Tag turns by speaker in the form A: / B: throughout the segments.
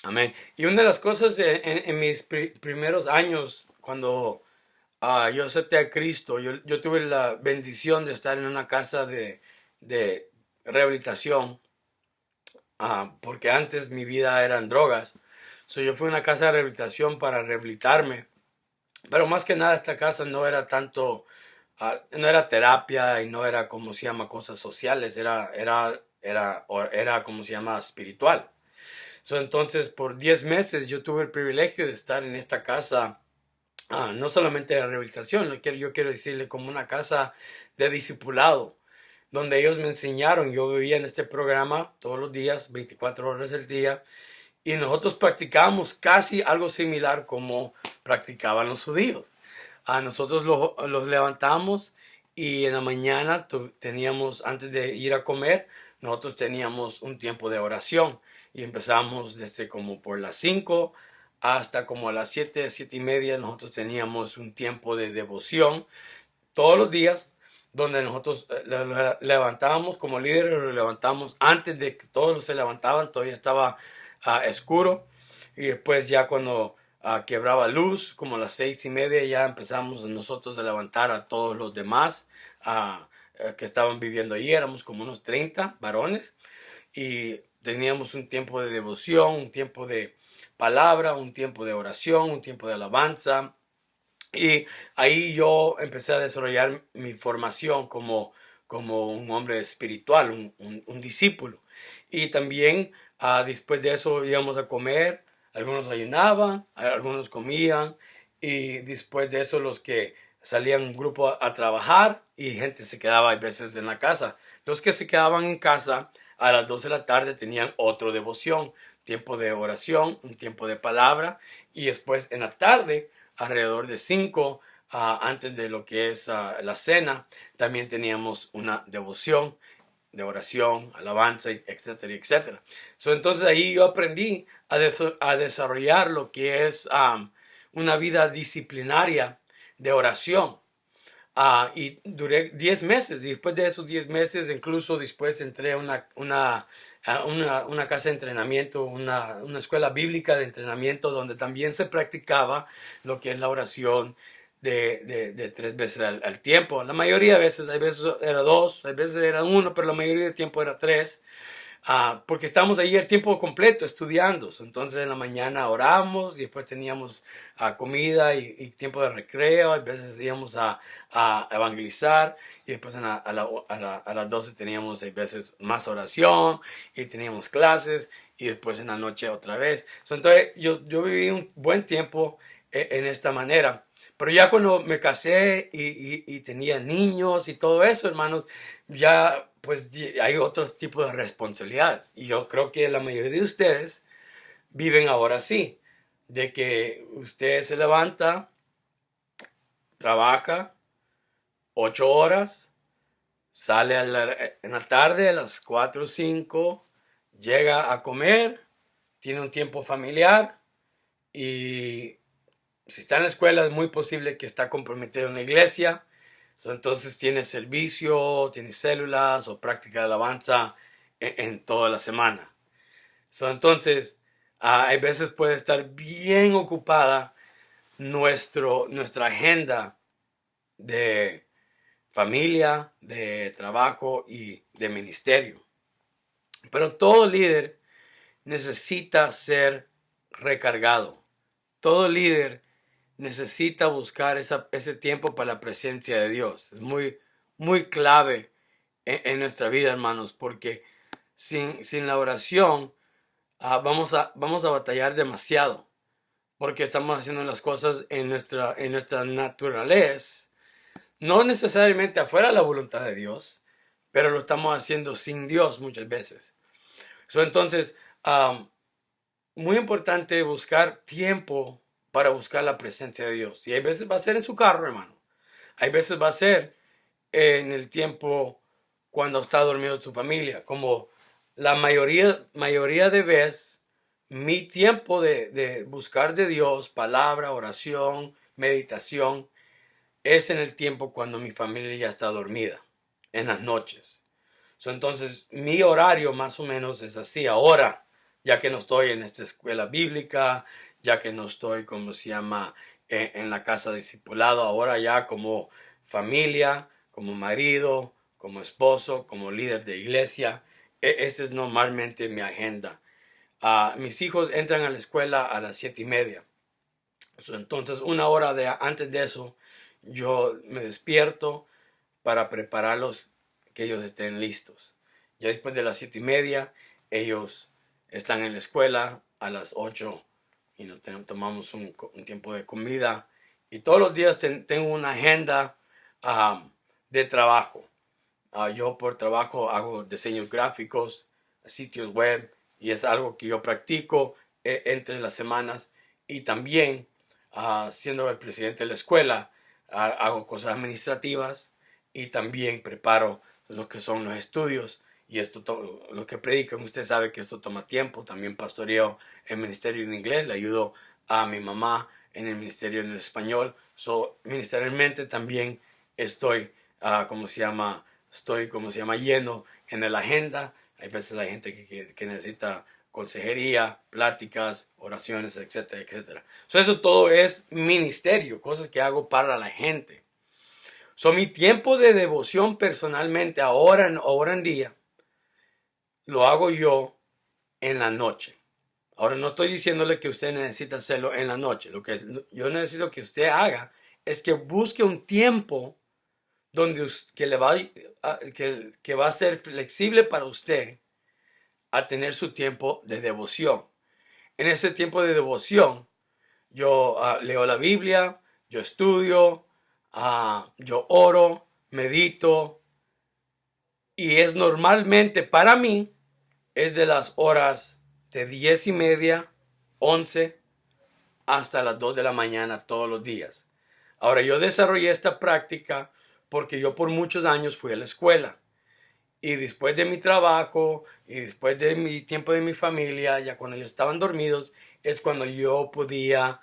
A: Amén. Y una de las cosas en mis primeros años, cuando yo acepté a Cristo, yo tuve la bendición de estar en una casa de rehabilitación, porque antes mi vida era en drogas. So, yo fui a una casa de rehabilitación para rehabilitarme. Pero más que nada esta casa no era tanto, no era terapia y no era como se llama cosas sociales, era como se llama espiritual. So, entonces por 10 meses yo tuve el privilegio de estar en esta casa, no solamente de rehabilitación, yo quiero decirle como una casa de discipulado, donde ellos me enseñaron. Yo vivía en este programa todos los días, 24 horas al día, y nosotros practicábamos casi algo similar como practicaban los judíos. Nosotros los levantamos y en la mañana teníamos, antes de ir a comer, nosotros teníamos un tiempo de oración y empezamos desde como por las 5 hasta como a las 7, 7 y media. Nosotros teníamos un tiempo de devoción todos los días, donde nosotros levantábamos como líderes, lo levantamos antes de que todos se levantaban, todavía estaba oscuro, y después ya cuando quebraba luz, como a las 6:30, ya empezamos nosotros a levantar a todos los demás que estaban viviendo ahí. Éramos como unos 30 varones y teníamos un tiempo de devoción, un tiempo de palabra, un tiempo de oración, un tiempo de alabanza. Y ahí yo empecé a desarrollar mi formación como un hombre espiritual, un discípulo. Y también después de eso íbamos a comer, algunos ayunaban, algunos comían, y después de eso los que salían un grupo a trabajar y gente se quedaba a veces en la casa. Los que se quedaban en casa a las 2 de la tarde tenían otra devoción, tiempo de oración, un tiempo de palabra, y después en la tarde alrededor de 5, antes de lo que es la cena, también teníamos una devoción de oración, alabanza, etcétera, etcétera. Entonces ahí yo aprendí a desarrollar lo que es una vida disciplinaria de oración. Y duré 10 meses, y después de esos 10 meses, incluso después entré a una casa de entrenamiento, una escuela bíblica de entrenamiento, donde también se practicaba lo que es la oración de 3 veces al tiempo. La mayoría de veces, hay veces era 2, hay veces era 1, pero la mayoría del tiempo era 3. Porque estamos ahí el tiempo completo estudiando. Entonces en la mañana oramos y después teníamos comida y tiempo de recreo. A veces íbamos a evangelizar y después a las 12 teníamos a veces más oración y teníamos clases y después en la noche otra vez. Entonces yo viví un buen tiempo en esta manera. Pero ya cuando me casé y tenía niños y todo eso, hermanos, ya pues hay otros tipos de responsabilidades. Y yo creo que la mayoría de ustedes viven ahora así, de que usted se levanta, trabaja 8 horas, sale en la tarde a las 4 o 5, llega a comer, tiene un tiempo familiar y si está en la escuela es muy posible que está comprometido en la iglesia. Entonces tiene servicio, tiene células o práctica de alabanza en toda la semana. Entonces, hay veces puede estar bien ocupada nuestra agenda de familia, de trabajo y de ministerio. Pero todo líder necesita ser recargado. Todo líder necesita buscar ese tiempo para la presencia de Dios. Es muy, muy clave en nuestra vida, hermanos, porque sin la oración vamos a batallar demasiado, porque estamos haciendo las cosas en nuestra naturaleza, no necesariamente afuera de la voluntad de Dios, pero lo estamos haciendo sin Dios muchas veces. Entonces, muy importante buscar tiempo para buscar la presencia de Dios. Y hay veces va a ser en su carro, hermano. Hay veces va a ser en el tiempo cuando está dormido su familia. Como la mayoría de veces, mi tiempo de buscar de Dios, palabra, oración, meditación, es en el tiempo cuando mi familia ya está dormida, en las noches. Entonces, mi horario más o menos es así. Ahora, ya que no estoy en esta escuela bíblica, ya que no estoy, como se llama, en la casa de discipulado, ahora ya como familia, como marido, como esposo, como líder de iglesia. Esta es normalmente mi agenda. Mis hijos entran a la escuela a las 7:30. Entonces, una hora antes de eso, yo me despierto para prepararlos, que ellos estén listos. Ya después de las 7:30, ellos están en la escuela a las 8 y tomamos un tiempo de comida. Y todos los días tengo una agenda de trabajo. Yo por trabajo hago diseños gráficos, sitios web, y es algo que yo practico entre las semanas. Y también, siendo el presidente de la escuela, hago cosas administrativas y también preparo lo que son los estudios. Y esto, lo que predican, usted sabe que esto toma tiempo. También pastoreo el ministerio en inglés, le ayudo a mi mamá en el ministerio en el español. Ministerialmente también estoy, lleno en la agenda. Hay veces hay gente que necesita consejería, pláticas, oraciones, etcétera, etcétera. Eso todo es ministerio, cosas que hago para la gente. Mi tiempo de devoción personalmente, ahora en día, lo hago yo en la noche. Ahora no estoy diciéndole que usted necesita hacerlo en la noche. Lo que yo necesito que usted haga es que busque un tiempo donde que va a ser flexible para usted a tener su tiempo de devoción. En ese tiempo de devoción, yo leo la Biblia, yo estudio, yo oro, medito, y es normalmente para mí, es de las horas de 10:30, 11, hasta las 2 de la mañana todos los días. Ahora, yo desarrollé esta práctica porque yo por muchos años fui a la escuela. Y después de mi trabajo y después de mi tiempo de mi familia, ya cuando ellos estaban dormidos, es cuando yo podía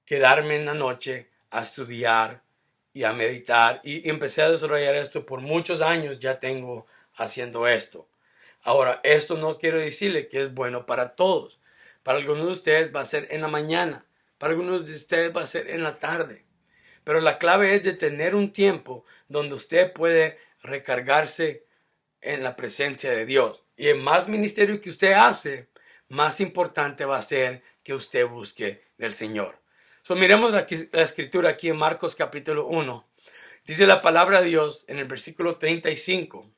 A: quedarme en la noche a estudiar y a meditar. Y empecé a desarrollar esto por muchos años, ya tengo haciendo esto. Ahora, esto no quiero decirle que es bueno para todos. Para algunos de ustedes va a ser en la mañana, para algunos de ustedes va a ser en la tarde. Pero la clave es de tener un tiempo donde usted puede recargarse en la presencia de Dios. Y el más ministerio que usted hace, más importante va a ser que usted busque del Señor. Miremos la escritura aquí en Marcos capítulo 1. Dice la palabra de Dios en el versículo 35,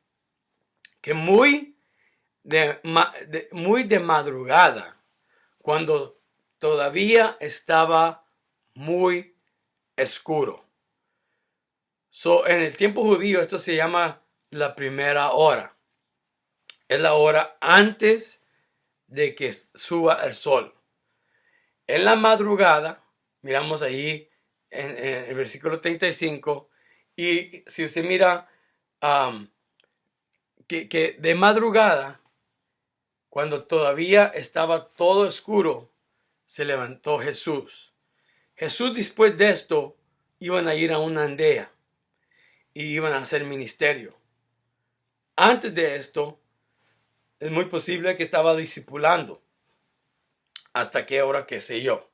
A: que muy de madrugada, cuando todavía estaba muy oscuro. En el tiempo judío esto se llama la primera hora. Es la hora antes de que suba el sol. En la madrugada, miramos ahí en el versículo 35, y si usted mira que de madrugada, cuando todavía estaba todo oscuro, se levantó Jesús. Jesús, después de esto, iban a ir a una aldea y iban a hacer ministerio. Antes de esto, es muy posible que estaba discipulando. Hasta qué hora, qué sé yo.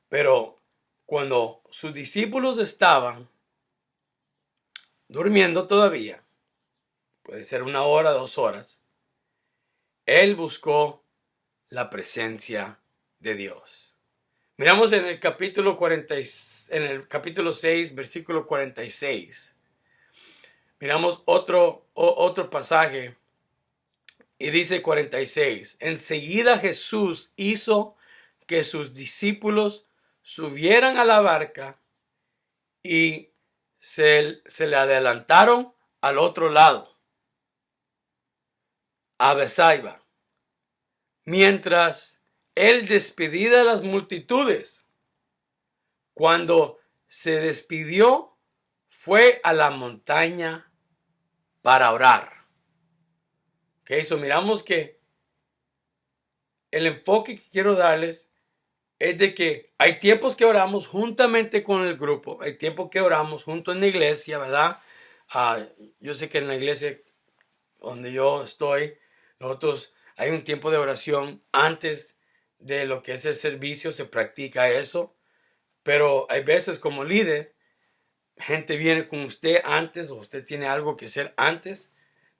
A: Pero cuando sus discípulos estaban durmiendo todavía, puede ser 1 hora, 2 horas, él buscó la presencia de Dios. Miramos en el capítulo 6, versículo 46. Miramos otro pasaje y dice 46. Enseguida Jesús hizo que sus discípulos subieran a la barca y se le adelantaron al otro lado, a Bethsaida, mientras él despedía a las multitudes. Cuando se despidió, fue a la montaña para orar. Miramos que el enfoque que quiero darles es de que hay tiempos que oramos juntamente con el grupo, hay tiempos que oramos junto en la iglesia, ¿verdad? Yo sé que en la iglesia donde yo estoy, nosotros hay un tiempo de oración antes de lo que es el servicio, se practica eso, pero hay veces como líder, gente viene con usted antes o usted tiene algo que hacer antes,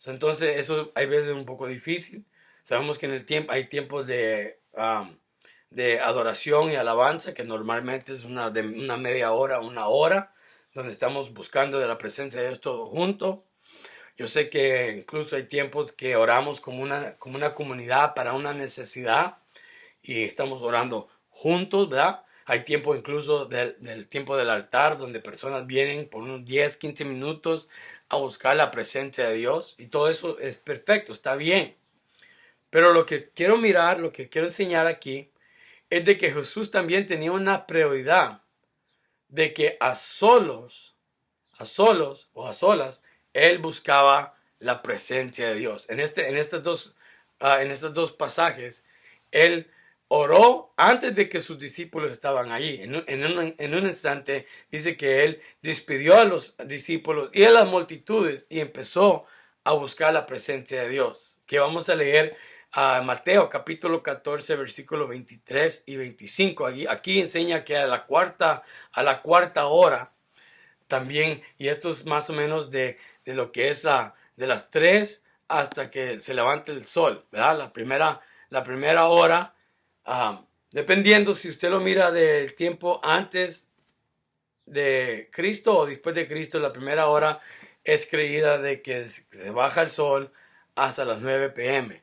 A: entonces eso hay veces un poco difícil. Sabemos que en el tiempo hay tiempos de adoración y alabanza, que normalmente es de una media hora, una hora, donde estamos buscando de la presencia de Dios todo junto. Yo sé que incluso hay tiempos que oramos como una comunidad para una necesidad y estamos orando juntos, ¿verdad? Hay tiempo incluso del tiempo del altar donde personas vienen por unos 10, 15 minutos a buscar la presencia de Dios y todo eso es perfecto, está bien. Pero lo que quiero mirar, lo que quiero enseñar aquí es de que Jesús también tenía una prioridad de que a solos o a solas, él buscaba la presencia de Dios. En estos dos pasajes, él oró antes de que sus discípulos estaban allí. En un instante dice que él despidió a los discípulos y a las multitudes y empezó a buscar la presencia de Dios. Que vamos a leer a Mateo capítulo 14 versículos 23 y 25. Aquí enseña que a la cuarta hora también, y esto es más o menos de lo que es de las 3 hasta que se levante el sol, ¿verdad? La primera hora, dependiendo si usted lo mira del tiempo antes de Cristo o después de Cristo, la primera hora es creída de que se baja el sol hasta las 9 p.m.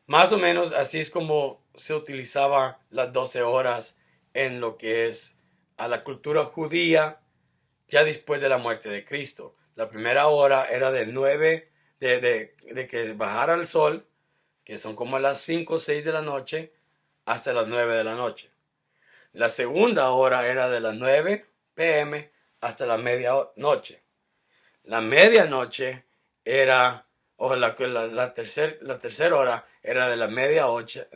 A: Más o menos así es como se utilizaba las 12 horas en lo que es a la cultura judía ya después de la muerte de Cristo. La primera hora era de 9, de que bajara el sol, que son como las 5 o 6 de la noche, hasta las 9 de la noche. La segunda hora era de las 9 p.m. hasta la medianoche. La medianoche era, o la tercera hora era de la medianoche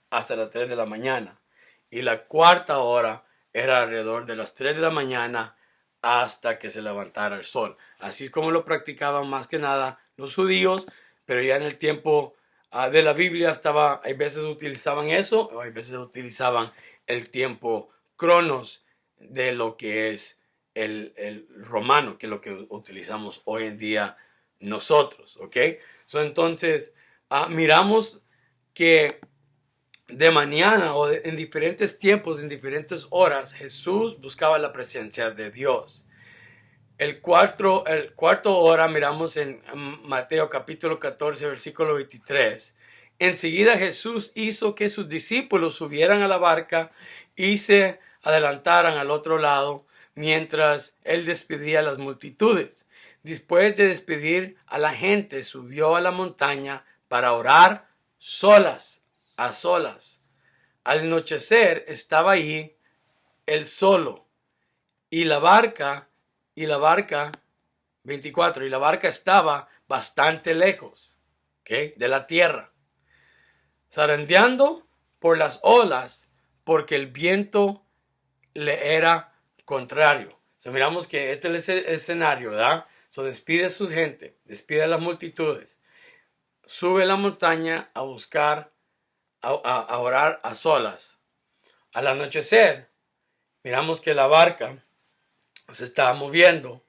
A: hasta las 3 de la mañana. Y la cuarta hora era alrededor de las 3 de la mañana hasta que se levantara el sol. Así es como lo practicaban más que nada los judíos, pero ya en el tiempo de la Biblia hay veces utilizaban eso, o hay veces utilizaban el tiempo cronos de lo que es el romano, que es lo que utilizamos hoy en día nosotros, ¿ok? Entonces, miramos que de mañana en diferentes tiempos, en diferentes horas, Jesús buscaba la presencia de Dios. El cuarto hora miramos en Mateo capítulo 14, versículo 23. Enseguida Jesús hizo que sus discípulos subieran a la barca y se adelantaran al otro lado mientras él despedía a las multitudes. Después de despedir a la gente, subió a la montaña para orar a solas. Al anochecer estaba allí él solo y la barca 24, y la barca estaba bastante lejos, ¿okay?, de la tierra, zarandeando por las olas porque el viento le era contrario. Miramos que este es el escenario, ¿verdad? Despide a su gente, despide a las multitudes, sube a la montaña a buscar, a orar a solas. Al anochecer, miramos que la barca se está moviendo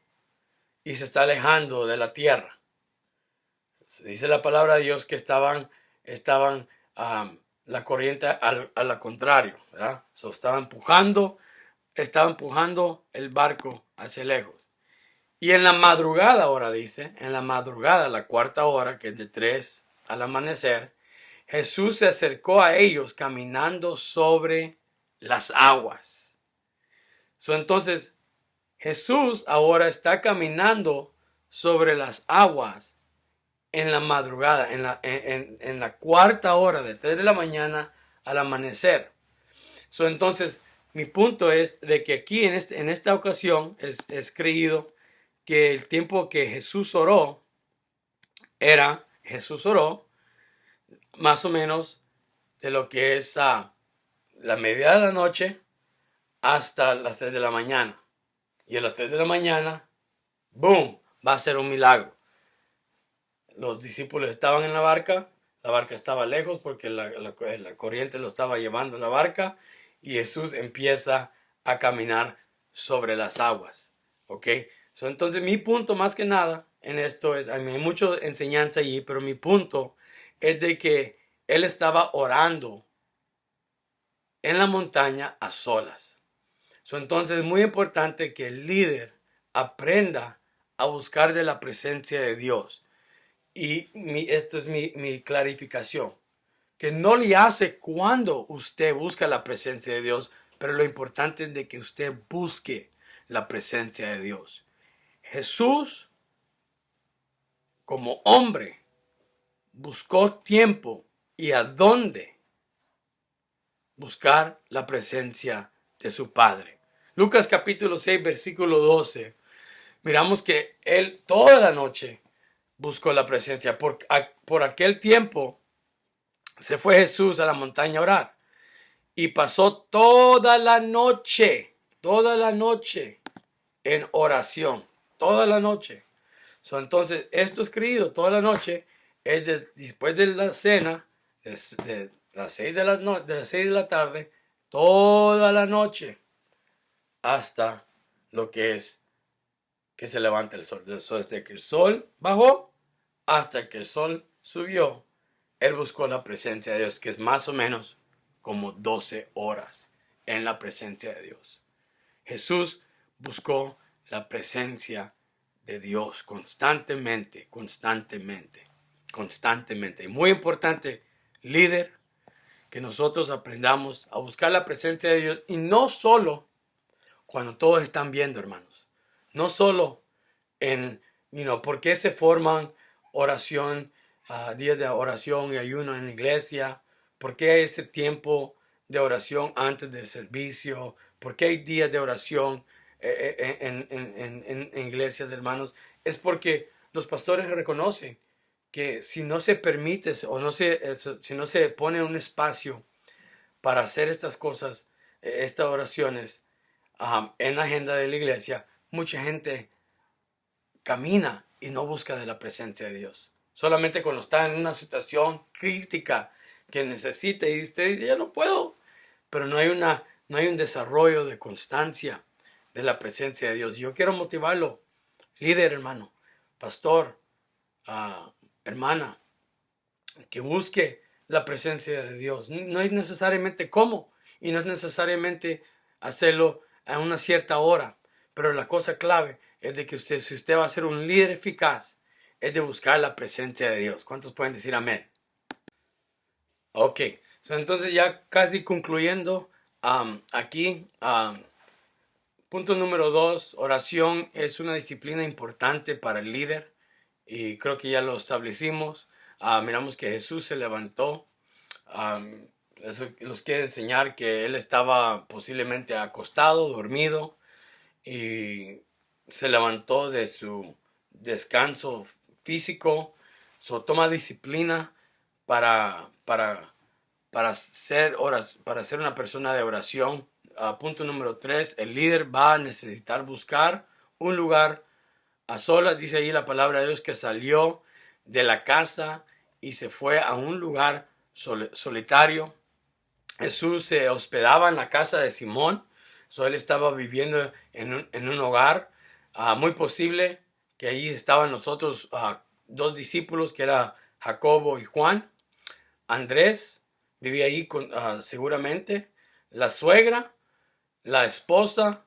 A: y se está alejando de la tierra. Se dice la palabra de Dios que estaban la corriente a la contrario, ¿verdad? Estaba empujando el barco hacia lejos. Y en la madrugada, ahora dice, en la madrugada, la cuarta hora, que es de 3 al amanecer, Jesús se acercó a ellos caminando sobre las aguas. Entonces, Jesús ahora está caminando sobre las aguas en la madrugada, en la cuarta hora, de 3 de la mañana al amanecer. Entonces, mi punto es de que aquí en esta ocasión es creído que el tiempo que Jesús oró más o menos de lo que es la media de la noche hasta las 3 de la mañana. Y a las 3 de la mañana, ¡boom!, va a ser un milagro. Los discípulos estaban en la barca, La barca estaba lejos porque la corriente lo estaba llevando la barca y Jesús empieza a caminar sobre las aguas. ¿Ok? Entonces mi punto más que nada en esto es, hay mucha enseñanza allí, pero mi punto es de que él estaba orando en la montaña a solas. Entonces es muy importante que el líder aprenda a buscar de la presencia de Dios. Y esta es mi clarificación. Que no le hace cuando usted busca la presencia de Dios, pero lo importante es de que usted busque la presencia de Dios. Jesús, como hombre, buscó tiempo y a dónde buscar la presencia de su Padre. Lucas capítulo 6, versículo 12. Miramos que él toda la noche buscó la presencia. Por aquel tiempo se fue Jesús a la montaña a orar y pasó toda la noche en oración, toda la noche. Entonces, esto escrito toda la noche es después de la cena, de las 6 de las 6 de la tarde, toda la noche, hasta lo que es que se levanta el sol. Desde que el sol bajó hasta que el sol subió, él buscó la presencia de Dios, que es más o menos como 12 horas en la presencia de Dios. Jesús buscó la presencia de Dios constantemente. Y muy importante, líder, que nosotros aprendamos a buscar la presencia de Dios y no solo cuando todos están viendo, hermanos. No solo ¿por qué se forman días de oración y ayuno en la iglesia? ¿Por qué hay ese tiempo de oración antes del servicio? ¿Por qué hay días de oración en iglesias, hermanos? Es porque los pastores reconocen que si no se permite o si no se pone un espacio para hacer estas cosas, estas oraciones en la agenda de la iglesia, mucha gente camina y no busca de la presencia de Dios. Solamente cuando está en una situación crítica que necesita y usted dice, ya no puedo. Pero no hay un desarrollo de constancia de la presencia de Dios. Yo quiero motivarlo, líder, hermano, pastor, hermana, que busque la presencia de Dios. No es necesariamente cómo y no es necesariamente hacerlo a una cierta hora. Pero la cosa clave es de que si usted va a ser un líder eficaz, es de buscar la presencia de Dios. ¿Cuántos pueden decir amén? Ok, entonces ya casi concluyendo aquí, punto número 2, oración es una disciplina importante para el líder y creo que ya lo establecimos. Miramos que Jesús se levantó. Eso nos quiere enseñar que él estaba posiblemente acostado, dormido, y se levantó de su descanso físico. Toma disciplina para ser una persona de oración. Punto número 3, el líder va a necesitar buscar un lugar a solas. Dice ahí la palabra de Dios que salió de la casa y se fue a un lugar solitario. Jesús se hospedaba en la casa de Simón. Él estaba viviendo en un hogar. Muy posible que ahí estaban los otros dos discípulos, que era Jacobo y Juan. Andrés vivía ahí seguramente. La suegra, la esposa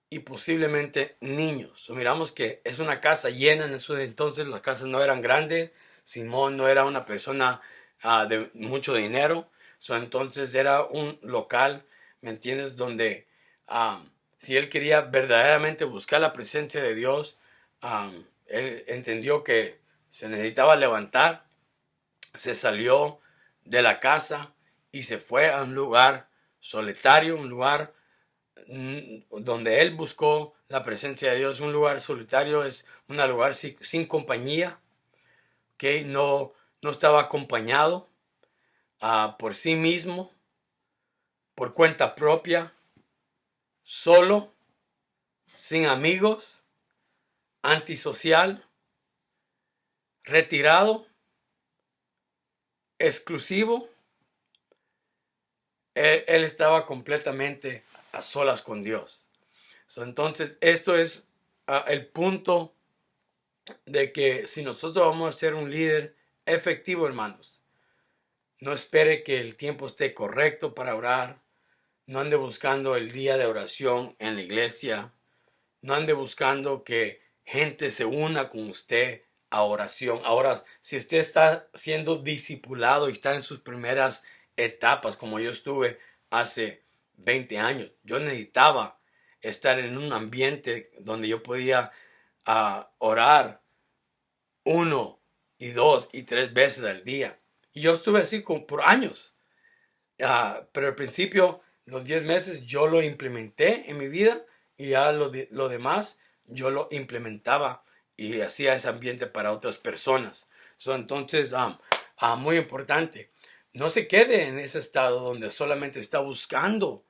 A: y posiblemente niños. Miramos que es una casa llena. En eso entonces las casas no eran grandes. Simón no era una persona de mucho dinero. Entonces era un local, ¿me entiendes? Donde si él quería verdaderamente buscar la presencia de Dios, él entendió que se necesitaba levantar, se salió de la casa y se fue a un lugar solitario, un lugar donde él buscó la presencia de Dios. Un lugar solitario es un lugar sin compañía, que no estaba acompañado por sí mismo, por cuenta propia, solo, sin amigos, antisocial, retirado, exclusivo. Él estaba completamente a solas con Dios. Entonces, esto es el punto de que si nosotros vamos a ser un líder efectivo, hermanos, no espere que el tiempo esté correcto para orar. No ande buscando el día de oración en la iglesia. No ande buscando que gente se una con usted a oración. Ahora, si usted está siendo discipulado y está en sus primeras etapas, como yo estuve hace 20 años, yo necesitaba estar en un ambiente donde yo podía orar 1 y 2 y 3 veces al día. Y yo estuve así por años. Pero al principio, los 10 meses, yo lo implementé en mi vida y ya lo demás, yo lo implementaba y hacía ese ambiente para otras personas. Entonces, muy importante, no se quede en ese estado donde solamente está buscando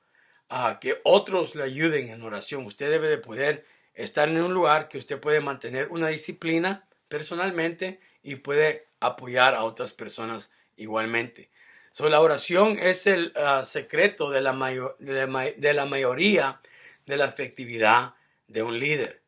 A: que otros le ayuden en oración. Usted debe de poder estar en un lugar que usted puede mantener una disciplina personalmente y puede apoyar a otras personas igualmente. La oración es el secreto de la mayoría de la efectividad de un líder.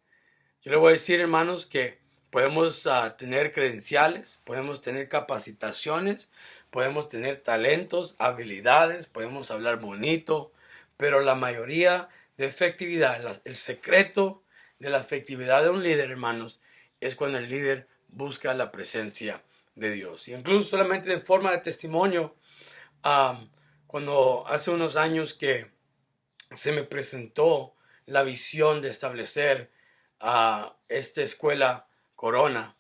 A: Yo le voy a decir, hermanos, que podemos tener credenciales, podemos tener capacitaciones, podemos tener talentos, habilidades, podemos hablar bonito, pero la mayoría de efectividad, el secreto de la efectividad de un líder, hermanos, es cuando el líder busca la presencia de Dios. Y incluso solamente en forma de testimonio, cuando hace unos años que se me presentó la visión de establecer esta escuela Corona,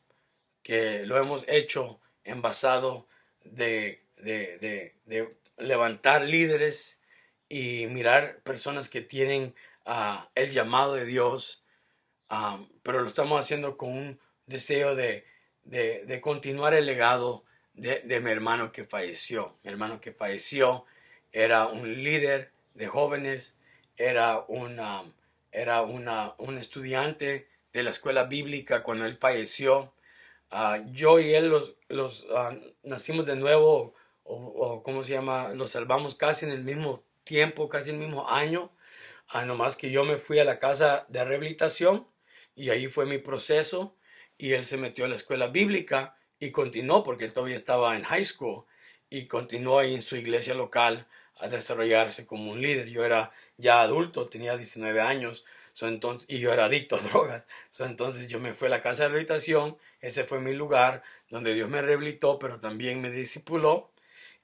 A: que lo hemos hecho en basado de levantar líderes y mirar personas que tienen el llamado de Dios, pero lo estamos haciendo con un deseo de continuar el legado de mi hermano que falleció. Mi hermano que falleció era un líder de jóvenes, era un estudiante de la escuela bíblica cuando él falleció. Yo y él nacimos de nuevo, o ¿cómo se llama? Los salvamos casi en el mismo tiempo, casi en el mismo año. Nomás que yo me fui a la casa de rehabilitación y ahí fue mi proceso y él se metió a la escuela bíblica y continuó porque él todavía estaba en high school y continuó ahí en su iglesia local a desarrollarse como un líder. Yo era ya adulto, tenía 19 años entonces, y yo era adicto a drogas. Entonces yo me fui a la casa de rehabilitación, ese fue mi lugar donde Dios me rehabilitó, pero también me discipuló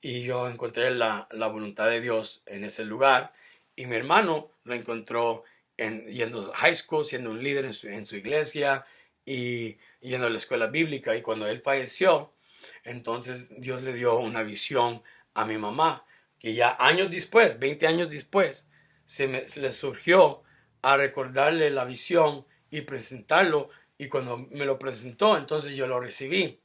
A: y yo encontré la voluntad de Dios en ese lugar. Y mi hermano lo encontró yendo a high school, siendo un líder en su iglesia y yendo a la escuela bíblica. Y cuando él falleció, entonces Dios le dio una visión a mi mamá, que ya años después, 20 años después, se le surgió a recordarle la visión y presentarlo. Y cuando me lo presentó, entonces yo lo recibí.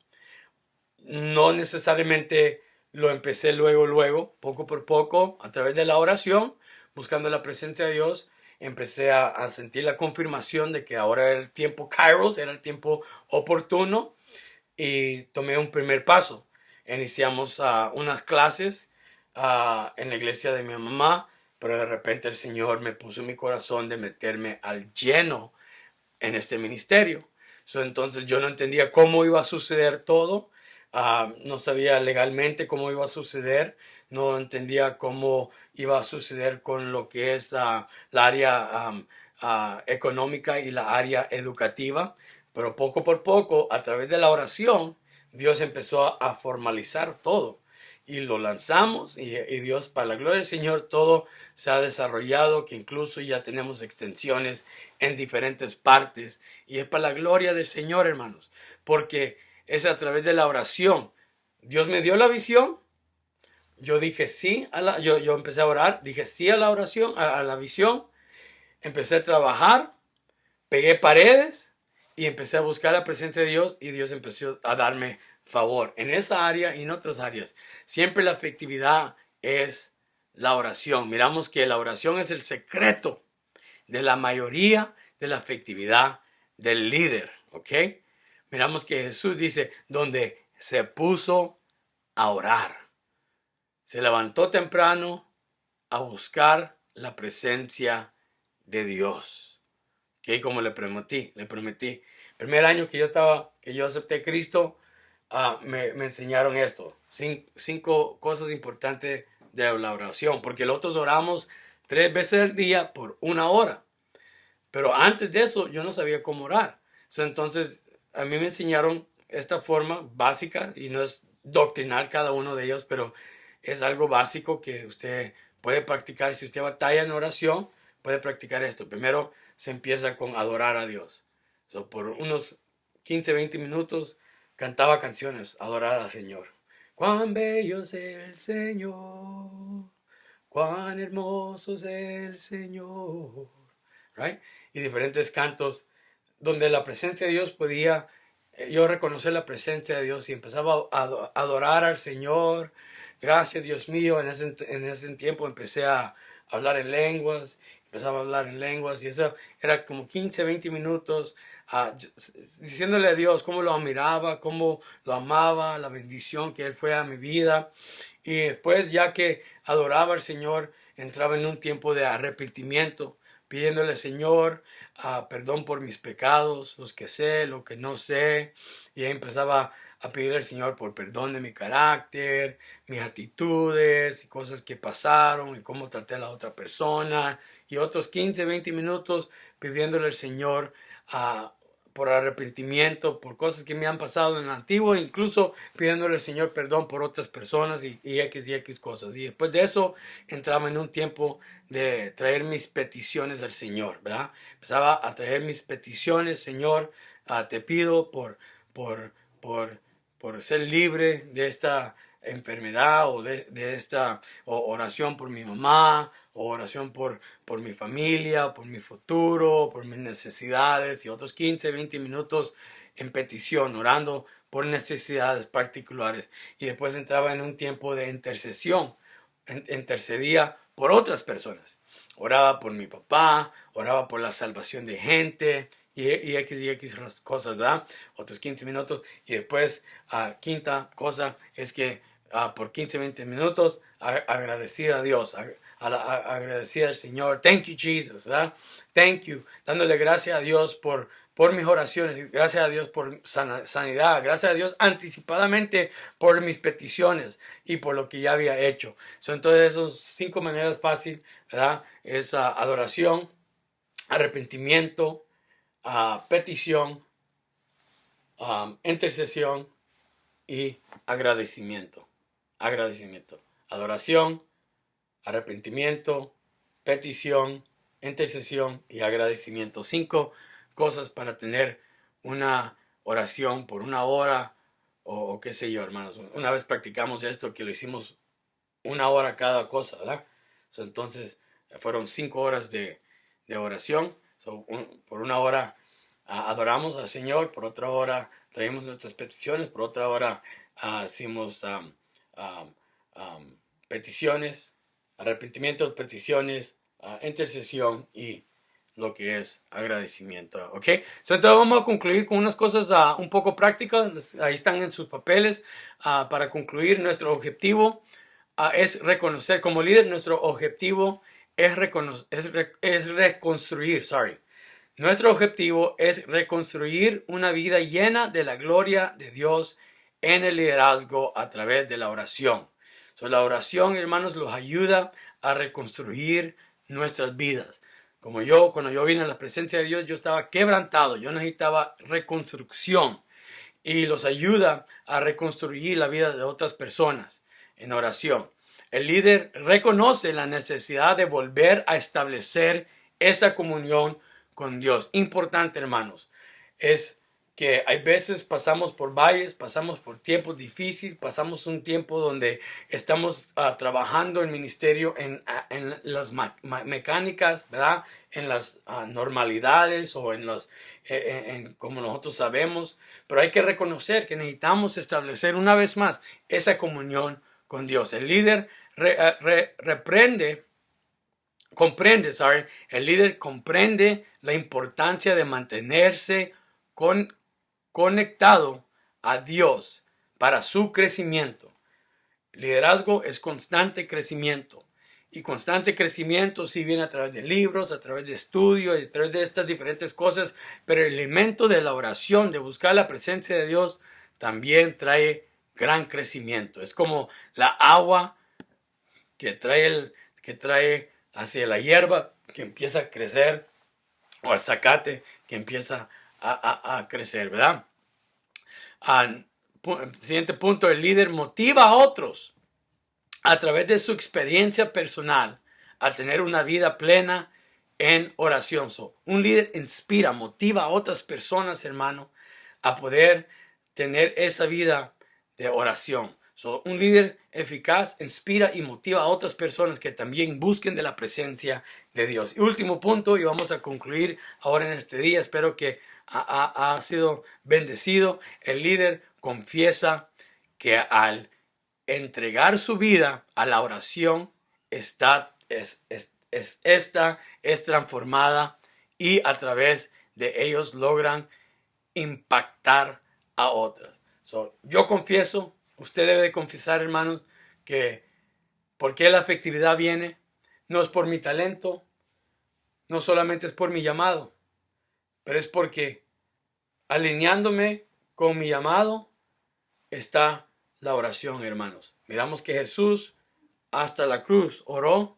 A: No necesariamente lo empecé luego, poco por poco, a través de la oración, buscando la presencia de Dios, empecé a sentir la confirmación de que ahora era el tiempo Kairos, era el tiempo oportuno, y tomé un primer paso. Iniciamos unas clases en la iglesia de mi mamá, pero de repente el Señor me puso en mi corazón de meterme al lleno en este ministerio. Entonces yo no entendía cómo iba a suceder todo. No sabía legalmente cómo iba a suceder, no entendía cómo iba a suceder con lo que es la área económica y la área educativa, pero poco por poco, a través de la oración, Dios empezó a formalizar todo y lo lanzamos y Dios, para la gloria del Señor, todo se ha desarrollado, que incluso ya tenemos extensiones en diferentes partes y es para la gloria del Señor, hermanos, porque es a través de la oración. Dios me dio la visión, yo dije sí, yo empecé a orar, dije sí a la oración, a la visión, empecé a trabajar, pegué paredes y empecé a buscar la presencia de Dios y Dios empezó a darme favor en esa área y en otras áreas. Siempre la efectividad es la oración. Miramos que la oración es el secreto de la mayoría de la efectividad del líder, ¿ok? Miramos que Jesús dice, donde se puso a orar. Se levantó temprano a buscar la presencia de Dios. Que como le prometí. Primer año que yo acepté a Cristo, me enseñaron esto. Cinco cosas importantes de la oración. Porque nosotros oramos 3 veces al día por 1 hora. Pero antes de eso yo no sabía cómo orar. Entonces a mí me enseñaron esta forma básica, y no es doctrinal cada uno de ellos, pero es algo básico que usted puede practicar. Si usted batalla en oración, puede practicar esto. Primero se empieza con adorar a Dios. Por unos 15, 20 minutos cantaba canciones, adorar al Señor. Cuán bello es el Señor, cuán hermoso es el Señor. Right? Y diferentes cantos donde la presencia de Dios podía yo reconocer la presencia de Dios y empezaba a adorar al Señor. Gracias, Dios mío. En ese tiempo empecé a hablar en lenguas, y eso era como 15, 20 minutos diciéndole a Dios cómo lo admiraba, cómo lo amaba, la bendición que Él fue a mi vida. Y después, ya que adoraba al Señor, entraba en un tiempo de arrepentimiento, pidiéndole al Señor perdón por mis pecados, los que sé, lo que no sé. Y ahí empezaba a pedir al Señor por perdón de mi carácter, mis actitudes y cosas que pasaron y cómo traté a la otra persona. Y otros 15, 20 minutos pidiéndole al Señor por arrepentimiento, por cosas que me han pasado en el antiguo, incluso pidiéndole al Señor perdón por otras personas y X cosas. Y después de eso entraba en un tiempo de traer mis peticiones al Señor, ¿verdad? Empezaba a traer mis peticiones. Señor, te pido por ser libre de esta enfermedad, o de esta oración por mi mamá, o oración por mi familia, por mi futuro, por mis necesidades, y otros 15, 20 minutos en petición, orando por necesidades particulares. Y después entraba en un tiempo de intercesión, intercedía por otras personas. Oraba por mi papá, oraba por la salvación de gente, y X cosas, ¿verdad? Otros 15 minutos. Y después, quinta cosa es que por 15, 20 minutos agradecer a Dios, agradecer al Señor. Thank you, Jesus, ¿verdad? Thank you. Dándole gracias a Dios por mis oraciones, gracias a Dios por sanidad, gracias a Dios anticipadamente por mis peticiones y por lo que ya había hecho. Entonces, esas 5 maneras fáciles, ¿verdad? Es adoración, arrepentimiento, petición, intercesión y agradecimiento. Adoración, arrepentimiento, petición, intercesión y agradecimiento. 5 cosas para tener una oración por 1 hora o qué sé yo, hermanos. Una vez practicamos esto, que lo hicimos 1 hora cada cosa, ¿verdad? Entonces fueron 5 horas de oración. Por 1 hora adoramos al Señor, por otra hora traemos nuestras peticiones, por otra hora hicimos peticiones, arrepentimiento, peticiones, intercesión y lo que es agradecimiento. ¿Ok? Entonces vamos a concluir con unas cosas un poco prácticas. Ahí están en sus papeles. Para concluir, nuestro objetivo es reconocer, como líder, nuestro objetivo es reconstruir, Nuestro objetivo es reconstruir una vida llena de la gloria de Dios en el liderazgo a través de la oración. La oración, hermanos, los ayuda a reconstruir nuestras vidas. Cuando yo vine a la presencia de Dios, yo estaba quebrantado, yo necesitaba reconstrucción, y los ayuda a reconstruir la vida de otras personas en oración. El líder reconoce la necesidad de volver a establecer esa comunión con Dios. Importante, hermanos, es que hay veces pasamos por valles, pasamos por tiempos difíciles, pasamos un tiempo donde estamos trabajando en ministerio en las mecánicas, ¿verdad? En las normalidades o en como nosotros sabemos, pero hay que reconocer que necesitamos establecer una vez más esa comunión con Dios. El líder el líder comprende la importancia de mantenerse conectado a Dios para su crecimiento. Liderazgo es constante crecimiento. Y constante crecimiento sí viene a través de libros, a través de estudios, a través de estas diferentes cosas. Pero el elemento de la oración, de buscar la presencia de Dios, también trae gran crecimiento. Es como la agua que trae hacia la hierba, que empieza a crecer, o al zacate, que empieza a crecer, ¿verdad? Siguiente punto, el líder motiva a otros a través de su experiencia personal a tener una vida plena en oración. Un líder inspira, motiva a otras personas, hermano, a poder tener esa vida de oración. Un líder eficaz inspira y motiva a otras personas que también busquen de la presencia de Dios. Y último punto, y vamos a concluir ahora en este día. Espero que ha sido bendecido. El líder confiesa que al entregar su vida a la oración esta es transformada y a través de ellos logran impactar a otras. Yo confieso, usted debe de confesar, hermanos, que por qué la efectividad viene, no es por mi talento, no solamente es por mi llamado, pero es porque alineándome con mi llamado está la oración, hermanos. Miramos que Jesús hasta la cruz oró,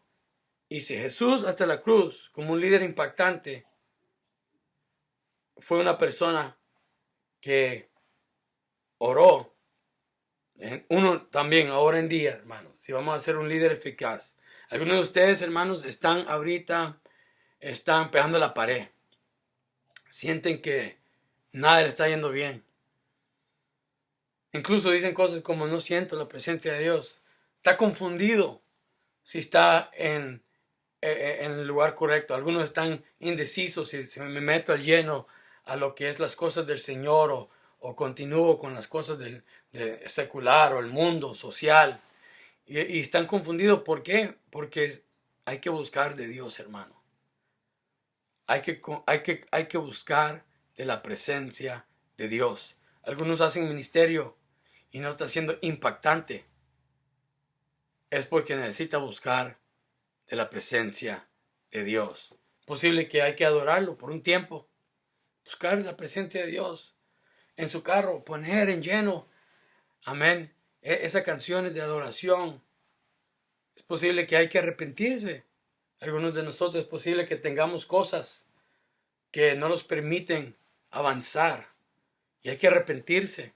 A: y si Jesús hasta la cruz, como un líder impactante, fue una persona que oró, uno también ahora en día, hermanos, si vamos a ser un líder eficaz. Algunos de ustedes, hermanos, están pegando la pared. Sienten que nada le está yendo bien. Incluso dicen cosas como no siento la presencia de Dios. Está confundido si está en el lugar correcto. Algunos están indecisos si me meto al lleno a lo que es las cosas del Señor o continúo con las cosas del secular o el mundo social. Y están confundidos. ¿Por qué? Porque hay que buscar de Dios, hermano. Hay que buscar de la presencia de Dios. Algunos hacen ministerio y no está siendo impactante. Es porque necesita buscar de la presencia de Dios. Posible que hay que adorarlo por un tiempo. Buscar la presencia de Dios en su carro, poner en lleno, amén, esas canciones de adoración. Es posible que hay que arrepentirse. Algunos de nosotros es posible que tengamos cosas que no nos permiten avanzar y hay que arrepentirse.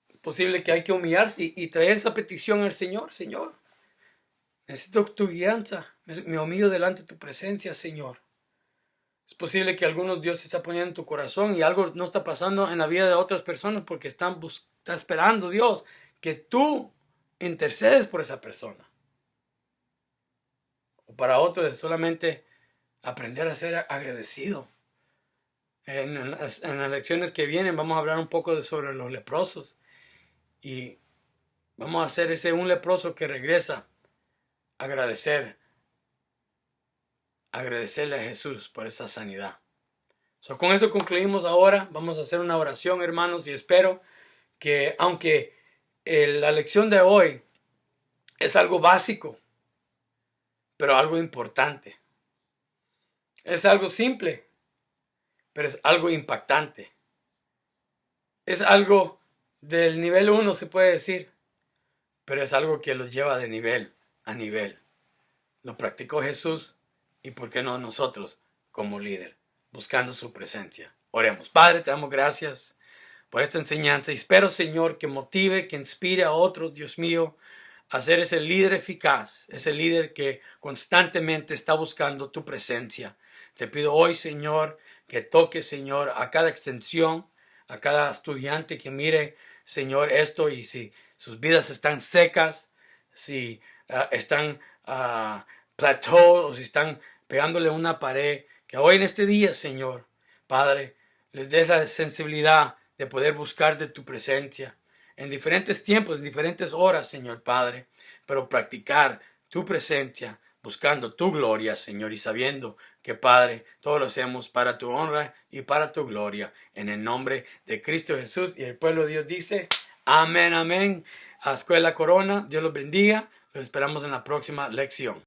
A: Es posible que hay que humillarse y traer esa petición al Señor. Señor, necesito tu guianza. Me humillo delante de tu presencia, Señor. Es posible que algunos Dios está poniendo en tu corazón y algo no está pasando en la vida de otras personas porque está esperando Dios que tú intercedes por esa persona. O para otros es solamente aprender a ser agradecido. En las lecciones que vienen vamos a hablar un poco sobre los leprosos. Y vamos a hacer un leproso que regresa a agradecerle a Jesús por esa sanidad. Con eso concluimos ahora. Vamos a hacer una oración, hermanos, y espero que aunque la lección de hoy es algo básico, pero algo importante. Es algo simple, pero es algo impactante. Es algo del nivel 1, se puede decir, pero es algo que los lleva de nivel a nivel. Lo practicó Jesús y por qué no nosotros como líder, buscando su presencia. Oremos. Padre, te damos gracias por esta enseñanza y espero, Señor, que motive, que inspire a otros, Dios mío, a ser ese líder eficaz, ese líder que constantemente está buscando tu presencia. Te pido hoy, Señor, que toque, Señor, a cada extensión, a cada estudiante que mire, Señor, esto y si sus vidas están secas, si están plateau o si están pegándole una pared, que hoy en este día, Señor, Padre, les des la sensibilidad de poder buscar de tu presencia en diferentes tiempos, en diferentes horas, Señor Padre, pero practicar tu presencia, buscando tu gloria, Señor, y sabiendo que, Padre, todo lo hacemos para tu honra y para tu gloria, en el nombre de Cristo Jesús. Y el pueblo de Dios dice, amén, amén. a Escuela Corona. Dios los bendiga. Los esperamos en la próxima lección.